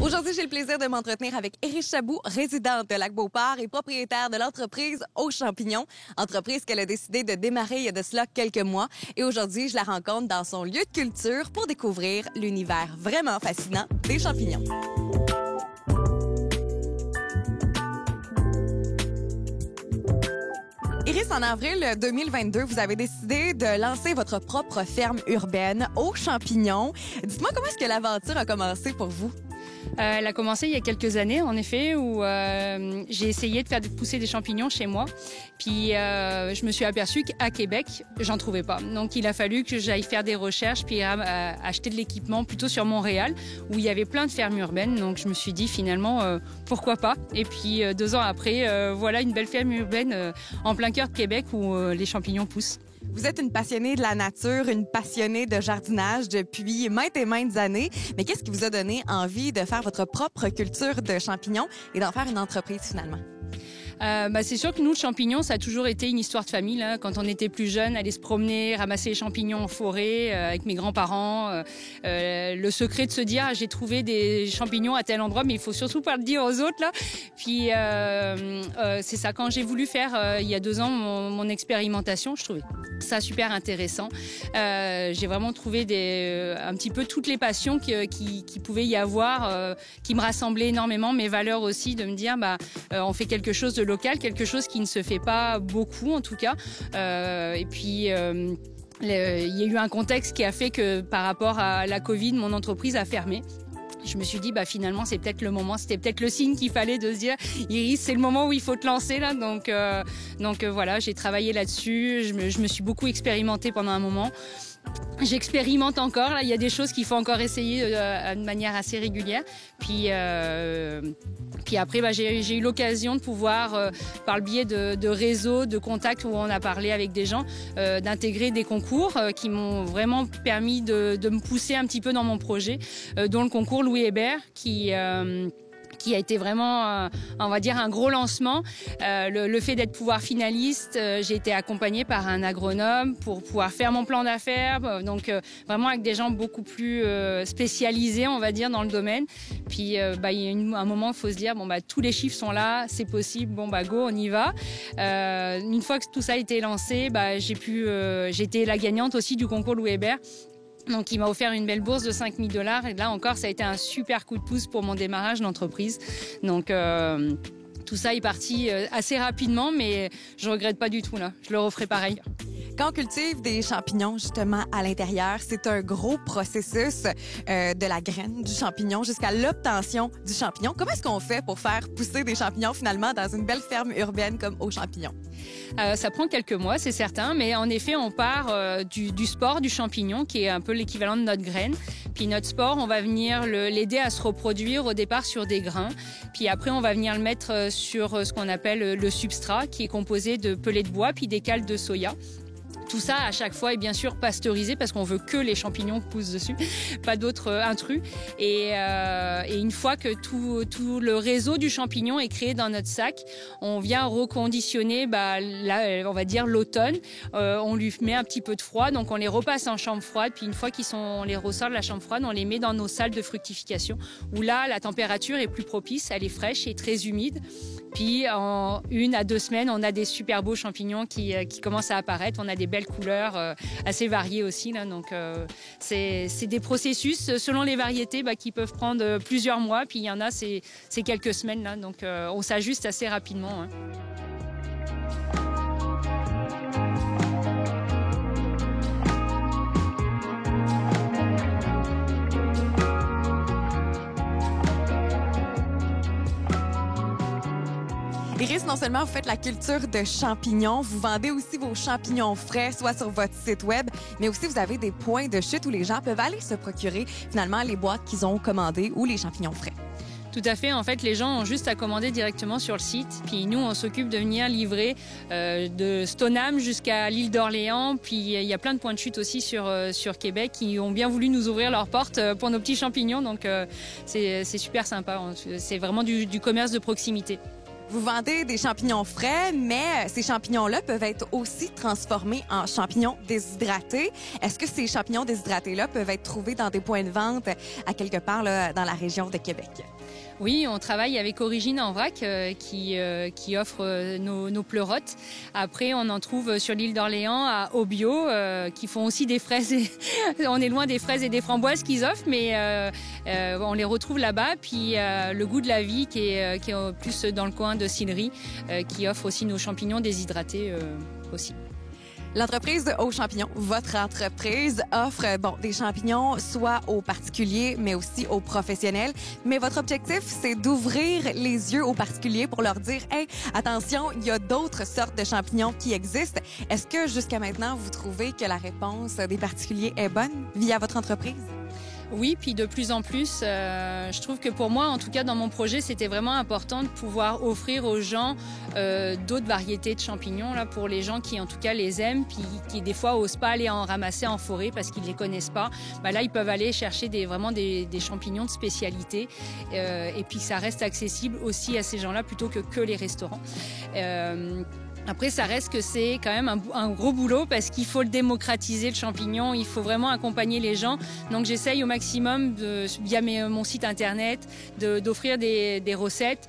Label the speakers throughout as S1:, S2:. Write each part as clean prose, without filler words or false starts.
S1: Aujourd'hui, j'ai le plaisir de m'entretenir avec Iris Chabot, résidente de Lac-Beauport et propriétaire de l'entreprise Aux Champignons, entreprise qu'elle a décidé de démarrer il y a de cela quelques mois. Et aujourd'hui, je la rencontre dans son lieu de culture pour découvrir l'univers vraiment fascinant des champignons. Iris, en avril 2022, vous avez décidé de lancer votre propre ferme urbaine Aux Champignons. Dites-moi comment est-ce que l'aventure a commencé pour vous?
S2: Elle a commencé il y a quelques années, en effet, où j'ai essayé de faire pousser des champignons chez moi. Puis je me suis aperçue qu'à Québec, j'en trouvais pas. Donc il a fallu que j'aille faire des recherches puis acheter de l'équipement plutôt sur Montréal, où il y avait plein de fermes urbaines. Donc je me suis dit finalement, pourquoi pas? Et puis 2 ans après, voilà une belle ferme urbaine en plein cœur de Québec où les champignons poussent.
S1: Vous êtes une passionnée de la nature, une passionnée de jardinage depuis maintes et maintes années. Mais qu'est-ce qui vous a donné envie de faire votre propre culture de champignons et d'en faire une entreprise finalement?
S2: C'est sûr que nous, le champignon, ça a toujours été une histoire de famille. Là. Quand on était plus jeune, aller se promener, ramasser les champignons en forêt avec mes grands-parents. Le secret de se dire, j'ai trouvé des champignons à tel endroit, mais il faut surtout pas le dire aux autres. Là. Puis c'est ça, quand j'ai voulu faire, il y a 2 ans, mon expérimentation, je trouvais ça super intéressant. J'ai vraiment trouvé un petit peu toutes les passions qui pouvaient y avoir, qui me rassemblaient énormément, mes valeurs aussi, de me dire, on fait quelque chose de local, quelque chose qui ne se fait pas beaucoup en tout cas. Et puis il y a eu un contexte qui a fait que par rapport à la Covid, mon entreprise a fermé. Je me suis dit, finalement, c'est peut-être le moment, c'était peut-être le signe qu'il fallait de se dire, Iris, c'est le moment où il faut te lancer, là. Donc voilà, j'ai travaillé là-dessus, je me suis beaucoup expérimentée pendant un moment. J'expérimente encore, là, il y a des choses qu'il faut encore essayer de manière assez régulière. Puis après, j'ai eu l'occasion de pouvoir, par le biais de réseaux, de contacts où on a parlé avec des gens, d'intégrer des concours qui m'ont vraiment permis de me pousser un petit peu dans mon projet, dont le concours Louis Hébert qui a été vraiment, on va dire, un gros lancement. Le fait d'être pouvoir finaliste, j'ai été accompagnée par un agronome pour pouvoir faire mon plan d'affaires. Donc, vraiment avec des gens beaucoup plus spécialisés, on va dire, dans le domaine. Puis, il y a un moment, il faut se dire, tous les chiffres sont là, c'est possible, go, on y va. Une fois que tout ça a été lancé, j'ai été la gagnante aussi du concours Louis Hébert. Donc, il m'a offert une belle bourse de $5 000. Et là encore, ça a été un super coup de pouce pour mon démarrage d'entreprise. Donc, tout ça est parti assez rapidement, mais je regrette pas du tout, là. Je le referai pareil.
S1: Quand on cultive des champignons, justement, à l'intérieur, c'est un gros processus de la graine du champignon jusqu'à l'obtention du champignon. Comment est-ce qu'on fait pour faire pousser des champignons, finalement, dans une belle ferme urbaine comme Aux Champignons?
S2: Ça prend quelques mois, c'est certain, mais en effet, on part du spore du champignon, qui est un peu l'équivalent de notre graine. Puis notre spore, on va venir l'aider à se reproduire au départ sur des grains. Puis après, on va venir le mettre sur ce qu'on appelle le substrat, qui est composé de pellets de bois puis des cales de soya. Tout ça, à chaque fois, est bien sûr pasteurisé parce qu'on veut que les champignons poussent dessus, pas d'autres intrus. Et une fois que tout le réseau du champignon est créé dans notre sac, on vient reconditionner, on va dire l'automne. On lui met un petit peu de froid, donc on les repasse en chambre froide. Puis une fois on les ressort de la chambre froide, on les met dans nos salles de fructification, où là, la température est plus propice, elle est fraîche et très humide. Puis en 1 à 2 semaines, on a des super beaux champignons qui commencent à apparaître. On a des belles couleurs assez variées aussi, là. Donc c'est des processus selon les variétés qui peuvent prendre plusieurs mois. Puis il y en a, c'est quelques semaines, là. Donc on s'ajuste assez rapidement, hein.
S1: Iris, non seulement vous faites la culture de champignons, vous vendez aussi vos champignons frais, soit sur votre site web, mais aussi vous avez des points de chute où les gens peuvent aller se procurer finalement les boîtes qu'ils ont commandées ou les champignons frais.
S2: Tout à fait. En fait, les gens ont juste à commander directement sur le site. Puis nous, on s'occupe de venir livrer de Stoneham jusqu'à l'île d'Orléans. Puis il y a plein de points de chute aussi sur Québec qui ont bien voulu nous ouvrir leurs portes pour nos petits champignons. Donc c'est super sympa. C'est vraiment du commerce de proximité.
S1: Vous vendez des champignons frais, mais ces champignons-là peuvent être aussi transformés en champignons déshydratés. Est-ce que ces champignons déshydratés-là peuvent être trouvés dans des points de vente à quelque part là, dans la région de Québec?
S2: Oui, on travaille avec Origine en vrac qui offre nos pleurotes. Après, on en trouve sur l'île d'Orléans à Obio qui font aussi des fraises. On est loin des fraises et des framboises qu'ils offrent, mais on les retrouve là-bas. Puis le goût de la vie qui est plus dans le coin de Sillery qui offre aussi nos champignons déshydratés aussi.
S1: L'entreprise Aux Champignons, votre entreprise, offre des champignons soit aux particuliers, mais aussi aux professionnels. Mais votre objectif, c'est d'ouvrir les yeux aux particuliers pour leur dire « Hey, attention, il y a d'autres sortes de champignons qui existent. » Est-ce que jusqu'à maintenant, vous trouvez que la réponse des particuliers est bonne via votre entreprise?
S2: Oui, puis de plus en plus, je trouve que pour moi, en tout cas dans mon projet, c'était vraiment important de pouvoir offrir aux gens d'autres variétés de champignons là, pour les gens qui en tout cas les aiment, puis qui des fois osent pas aller en ramasser en forêt parce qu'ils les connaissent pas. Là, ils peuvent aller chercher vraiment des champignons de spécialité et puis ça reste accessible aussi à ces gens-là plutôt que les restaurants. Après, ça reste que c'est quand même un gros boulot parce qu'il faut le démocratiser, le champignon. Il faut vraiment accompagner les gens. Donc, j'essaye au maximum, via mon site Internet, d'offrir des recettes.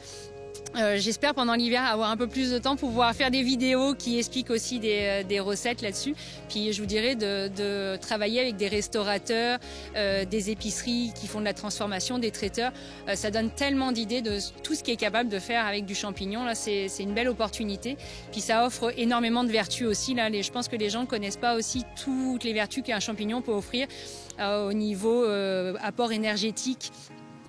S2: J'espère pendant l'hiver avoir un peu plus de temps pour pouvoir faire des vidéos qui expliquent aussi des recettes là-dessus. Puis je vous dirais de travailler avec des restaurateurs, des épiceries qui font de la transformation, des traiteurs. Ça donne tellement d'idées de tout ce qui est capable de faire avec du champignon. Là, c'est une belle opportunité. Puis ça offre énormément de vertus aussi. Là, je pense que les gens ne connaissent pas aussi toutes les vertus qu'un champignon peut offrir au niveau apport énergétique.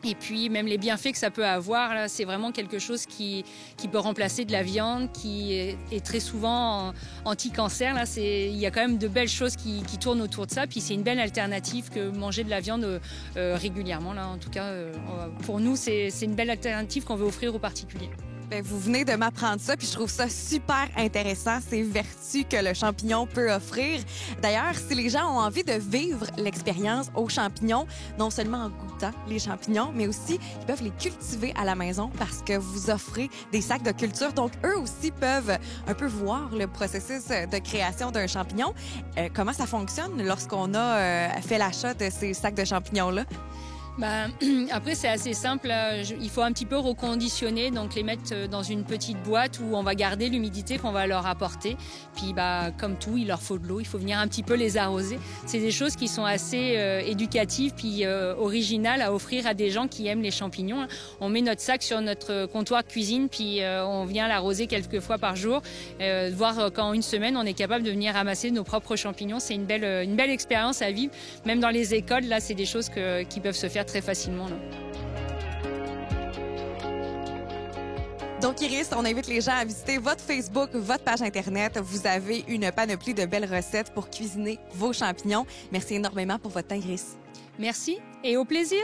S2: Et puis même les bienfaits que ça peut avoir, là, c'est vraiment quelque chose qui peut remplacer de la viande, qui est très souvent anti-cancer. Là, il y a quand même de belles choses qui tournent autour de ça. Puis c'est une belle alternative que manger de la viande régulièrement. Là, en tout cas, pour nous, c'est une belle alternative qu'on veut offrir aux particuliers.
S1: Bien, vous venez de m'apprendre ça, puis je trouve ça super intéressant, ces vertus que le champignon peut offrir. D'ailleurs, si les gens ont envie de vivre l'expérience aux champignons, non seulement en goûtant les champignons, mais aussi ils peuvent les cultiver à la maison parce que vous offrez des sacs de culture. Donc, eux aussi peuvent un peu voir le processus de création d'un champignon. Comment ça fonctionne lorsqu'on a fait l'achat de ces sacs de champignons-là?
S2: Après, c'est assez simple. Il faut un petit peu reconditionner, donc les mettre dans une petite boîte où on va garder l'humidité qu'on va leur apporter. Puis, comme tout, il leur faut de l'eau. Il faut venir un petit peu les arroser. C'est des choses qui sont assez éducatives puis originales à offrir à des gens qui aiment les champignons. On met notre sac sur notre comptoir de cuisine puis on vient l'arroser quelques fois par jour. Voir qu'en une semaine, on est capable de venir ramasser nos propres champignons. C'est une belle expérience à vivre. Même dans les écoles, là, c'est des choses qui peuvent se faire très facilement. Là.
S1: Donc, Iris, on invite les gens à visiter votre Facebook, votre page Internet. Vous avez une panoplie de belles recettes pour cuisiner vos champignons. Merci énormément pour votre temps, Iris.
S2: Merci et au plaisir.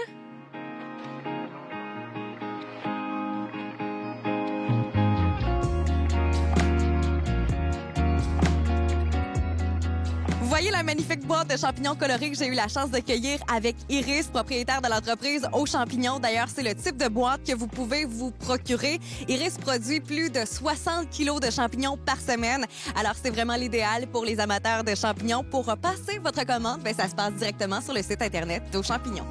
S1: Vous voyez la magnifique boîte de champignons colorés que j'ai eu la chance de cueillir avec Iris, propriétaire de l'entreprise Aux Champignons. D'ailleurs, c'est le type de boîte que vous pouvez vous procurer. Iris produit plus de 60 kilos de champignons par semaine. Alors, c'est vraiment l'idéal pour les amateurs de champignons. Pour passer votre commande, ça se passe directement sur le site Internet d'Aux Champignons.